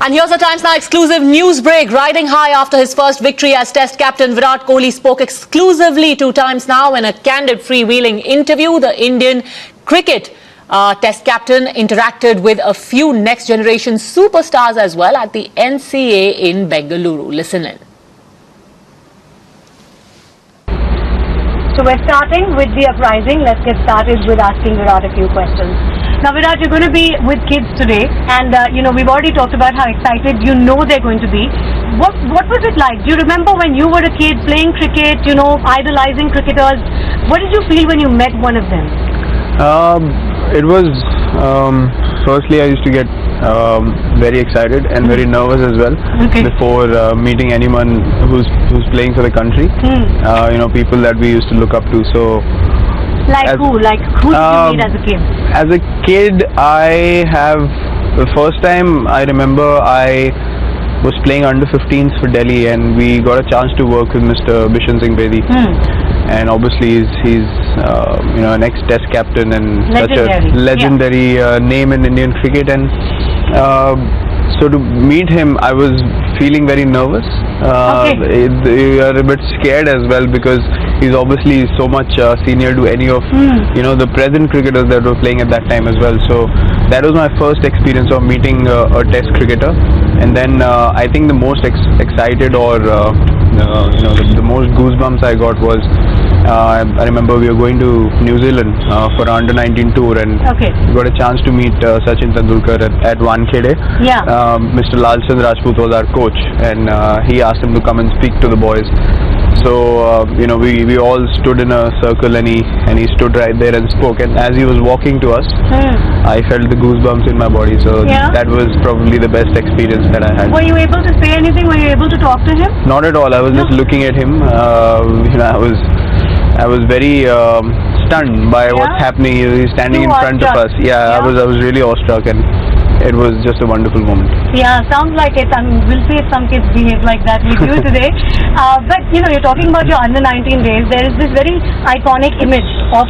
And here's a Times Now exclusive news break. Riding high after his first victory as Test captain, Virat Kohli spoke exclusively to Times Now in a candid freewheeling interview. The Indian cricket Test captain interacted with a few next-generation superstars as well at the NCA in Bengaluru. Listen in. So we're starting with the uprising. Let's get started with asking Virat a few questions. Now Virat, you're going to be with kids today, and we've already talked about how excited they're going to be. What was it like? Do you remember when you were a kid playing cricket, idolizing cricketers? What did you feel when you met one of them? It was firstly I used to get very excited and very nervous as well before meeting anyone who's playing for the country. People that we used to look up to. So who did you meet as a kid? As a kid, the first time I remember I was playing under 15s for Delhi, and we got a chance to work with Mr. Bishan Singh Bedi. And obviously he's an ex-Test captain and such a legendary name in Indian cricket. And so to meet him, I was feeling very nervous. You are a bit scared as well because he's obviously so much senior to any of the present cricketers that were playing at that time as well. So that was my first experience of meeting a Test cricketer. And then I think the most excited or the most goosebumps I got was I remember we were going to New Zealand for our under-19 tour, and we got a chance to meet Sachin Tendulkar at Wankhede. Mr. Lalchand Rajput was our coach, and he asked him to come and speak to the boys. So we all stood in a circle, and he stood right there and spoke. And as he was walking to us, I felt the goosebumps in my body. So that was probably the best experience that I had. Were you able to say anything? Were you able to talk to him? Not at all. I was just looking at him. I was very stunned by what's happening. He's standing in front of us. I was really awestruck, and it was just a wonderful moment. Yeah, sounds like it. We'll see if some kids behave like that with you today. But you're talking about your under-19 days. There is this very iconic image of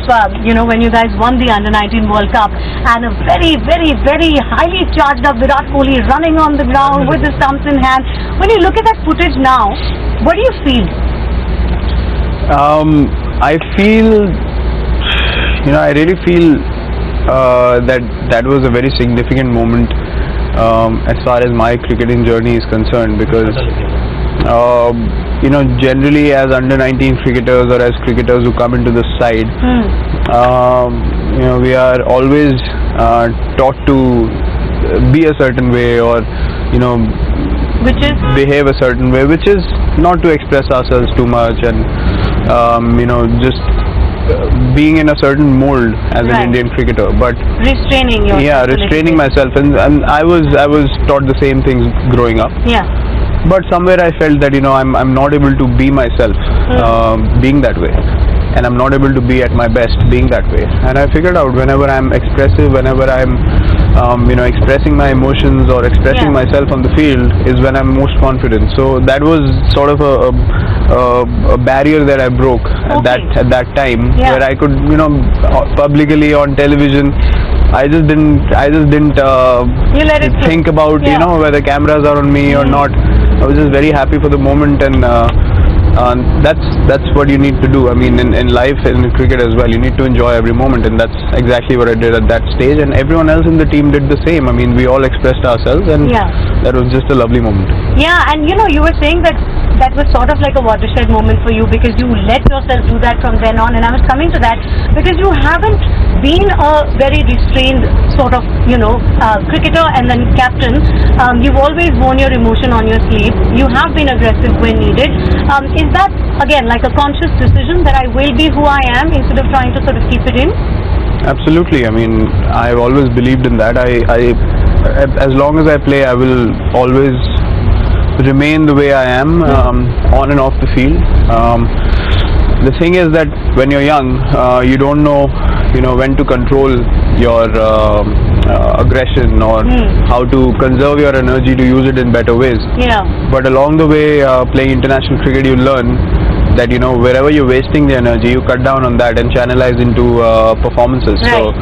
when you guys won the under-19 World Cup, and a very, very, very highly charged up Virat Kohli running on the ground with the stumps in hand. When you look at that footage now, what do you feel? I really feel that was a very significant moment as far as my cricketing journey is concerned, because generally as under-19 cricketers or as cricketers who come into the side, we are always taught to be a certain way, or behave a certain way, which is not to express ourselves too much, and just being in a certain mold as an Indian cricketer, but restraining yourself. Restraining myself, and I was taught the same things growing up. But somewhere I felt that I'm not able to be myself being that way, and I'm not able to be at my best being that way. And I figured out whenever I'm expressive, whenever I'm expressing my emotions or expressing myself on the field is when I'm most confident. So that was sort of a barrier that I broke at that time, where I could publicly on television. I just didn't think about whether cameras are on me or not. I was just very happy for the moment, and that's what you need to do. I mean, in life and in cricket as well, you need to enjoy every moment, and that's exactly what I did at that stage. And everyone else in the team did the same. I mean, we all expressed ourselves, and that was just a lovely moment. Yeah, and you were saying that was sort of like a watershed moment for you, because you let yourself do that from then on. And I was coming to that because you haven't been a very restrained sort of cricketer and then captain. You've always worn your emotion on your sleeve. You have been aggressive when needed. Is that again like a conscious decision that I will be who I am instead of trying to sort of keep it in? Absolutely. I mean, I've always believed in that. I as long as I play, I will always remain the way I am on and off the field. The thing is that when you're young, you don't know when to control your aggression, or how to conserve your energy to use it in better ways. But along the way, playing international cricket, you learn that wherever you're wasting the energy, you cut down on that and channelize into performances. So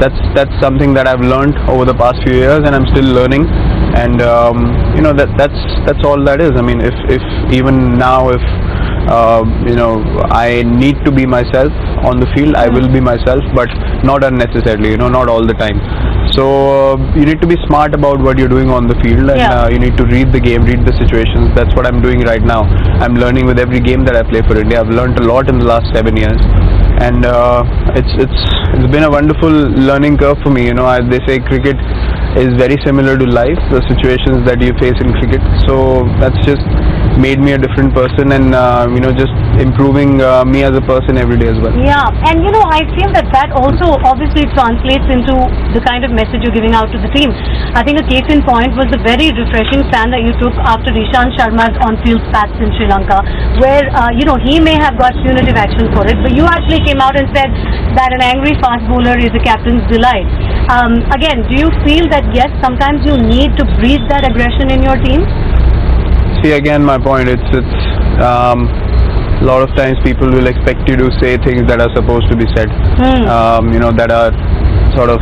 that's something that I've learned over the past few years, and I'm still learning. and you know that's all that is. I mean, if even now if you know, I need to be myself on the field, I will be myself, but not unnecessarily, you know, not all the time. So you need to be smart about what you're doing on the field, and you need to read the game, read the situations. That's what I'm doing right now. I'm learning with every game that I play for India. I've learned a lot in the last 7 years, and it's been a wonderful learning curve for me. You know, as they say, cricket is very similar to life, the situations that you face in cricket. So that's just made me a different person, and you know, just improving me as a person every day as well. Yeah, and you know, I feel that also obviously translates into the kind of message you're giving out to the team. I think a case in point was the very refreshing stand that you took after Ishant Sharma's on-field spats in Sri Lanka, where you know, he may have got punitive action for it, but you actually came out and said that an angry fast bowler is a captain's delight. Again, do you feel that yes, sometimes you need to breathe that aggression in your team? See, again, my point, it's a lot of times people will expect you to say things that are supposed to be said, you know, that are sort of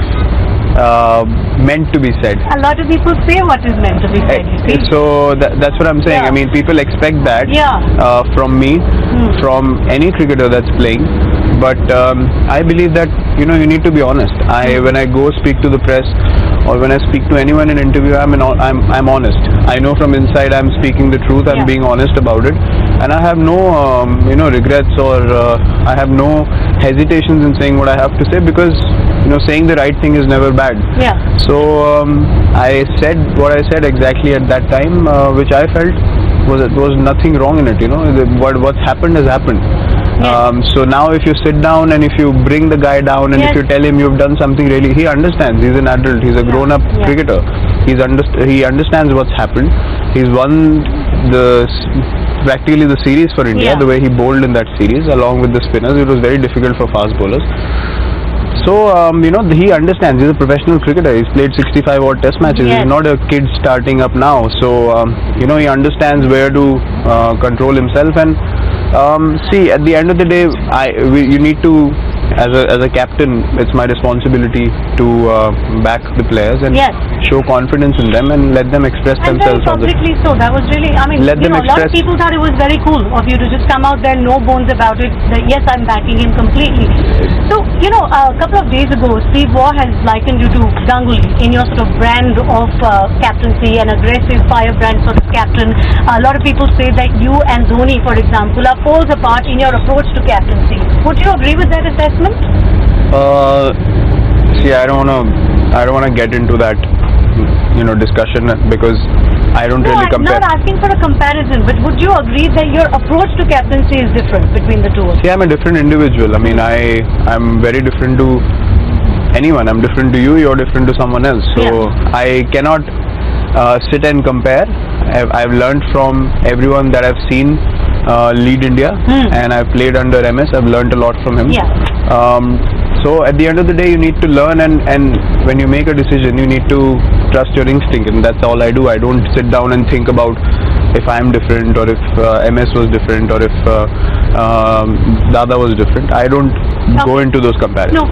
meant to be said. A lot of people say what is meant to be said, you see. So that's what I'm saying. I mean, people expect that from me, from any cricketer that's playing. But I believe that, you know, you need to be honest. When I go speak to the press, or when I speak to anyone in an interview, I'm honest. I know from inside I'm speaking the truth. I'm being honest about it, and I have no you know, regrets, or I have no hesitations in saying what I have to say, because you know, saying the right thing is never bad. So I said what I said exactly at that time, which I felt was nothing wrong in it. You know, what's happened has happened. So now if you sit down and if you bring the guy down and if you tell him you've done something really, he understands. He's an adult. He's a grown-up cricketer. He understands what's happened. He's won practically the series for India, the way he bowled in that series along with the spinners. It was very difficult for fast bowlers. So, you know, he understands. He's a professional cricketer. He's played 65 odd test matches. He's not a kid starting up now. So, you know, he understands where to control himself. And see, at the end of the day, you need to, as a captain, it's my responsibility to back the players and show confidence in them and let them express themselves. And publicly so. That was really, I mean, you know, a lot of people thought it was very cool of you to just come out there, no bones about it, that yes, I'm backing him completely. So, you know, a couple of days ago, Steve Waugh has likened you to Ganguly in your sort of brand of captaincy, an aggressive firebrand sort of captain. A lot of people say that you and Dhoni, for example, are poles apart in your approach to captaincy. Would you agree with that assessment? See, I don't wanna get into that, you know, discussion, because I don't really compare. I'm not asking for a comparison, but would you agree that your approach to captaincy is different between the two of you? See, I'm a different individual. I mean, I'm very different to anyone. I'm different to you. You're different to someone else. So I cannot sit and compare. I've learned from everyone that I've seen lead India, and I've played under MS. I've learned a lot from him. So at the end of the day, you need to learn, and when you make a decision, you need to trust your instinct, and that's all I do. I don't sit down and think about if I'm different, or if MS was different, or if Dada was different. I don't go into those comparisons.